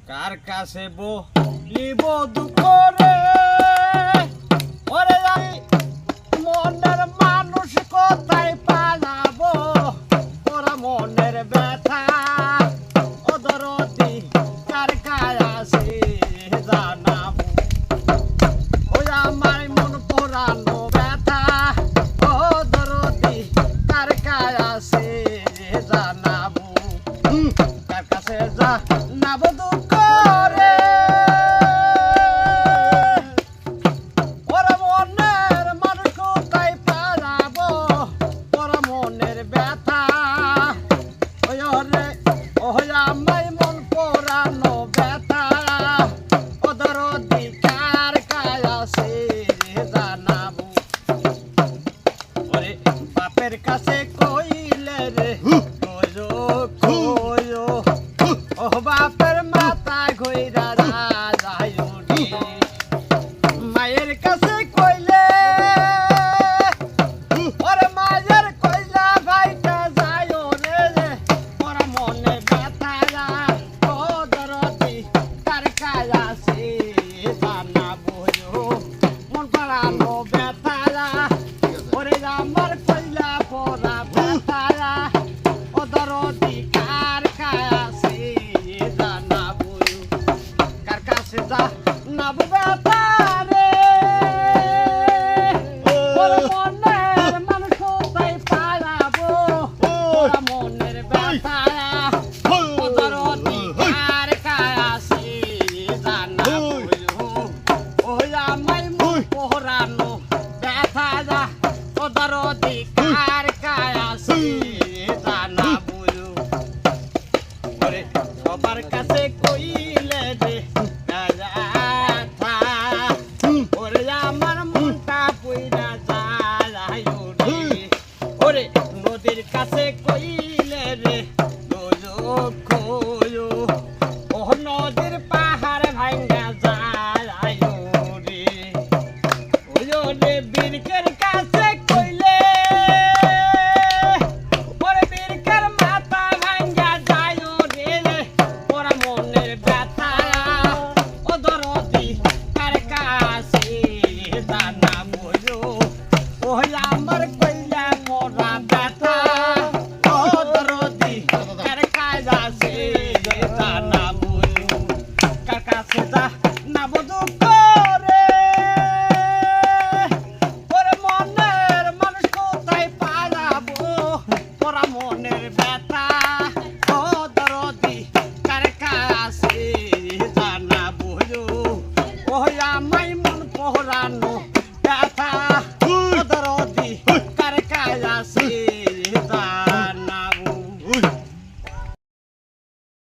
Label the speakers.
Speaker 1: কার কাছে বলিব দুঃখ রে ওরে আমি মনের মানুষ কোথায় পালাবো ওরা মনের ব্যথা ও দরদি কার কাছে জানাবো ওই আমার মন পোড়ানো ব্যথা ও দরদি কার কাছে জানাবো কার কাছে জানাবো দুঃখ রে ওরা মনের মানুষ কোথায় পালাবো ওরা মনের ব্যথা ওই রে ওই আমায় মন পোড়ানো ব্যথা ও দরদি কার কাছে জানাবো ওরে বাপের কাছে কইলে রে কইও কইও ও বাপের মাথা ঘইরা যায় রে মায়ের কাছে কইলে ওরে মায়ের কইলা ভাইটা যায় রে ওরা মনে ব্যথা ও দরদি কার কাছে জানাবো মন পাড়ানো ব্যথা ওরে আমার কইলা পড়া ব্যথা ও দরদি কার কাছে জানাবো কার কাছে জানাবো ব্যথা রে ওরে মনের মানুষ কোথায় পালাবো ওরা মনের ব্যথা ও দরদি কার কাছে জানাবো ওই আমায় মন পোড়ানো ব্যথা ও দরদি কার কাছে জানাবো ওরে সবার কাছে কইলে যে ব্যথা ওরে আমার মনটা পুইরা যায় রে ওরে নদীর কাছে কইলে রে দুঃখ ও নদীর পাহাড় ভাঙ্গা যায় রে ওরে বীরকের কাছে কইলে ওরে বীরকের মাথা ভাঙ্গা যায় রে ওরা মনের ব্যথা ও দরদি কার কাছে জানাবো ওই আমার কইলা মোরা ব্যথা ও দরদি কার কাছে জানাবো কার কাছে জানাবো দুঃখ রে ওরে মনের মানুষ কোথায় পালাবো ওরা মনের ব্যথা ও দরদি কার কাছে জানাবো ওই আমায় মন পোড়ানো ব্যথা ও দরদি কার কাছে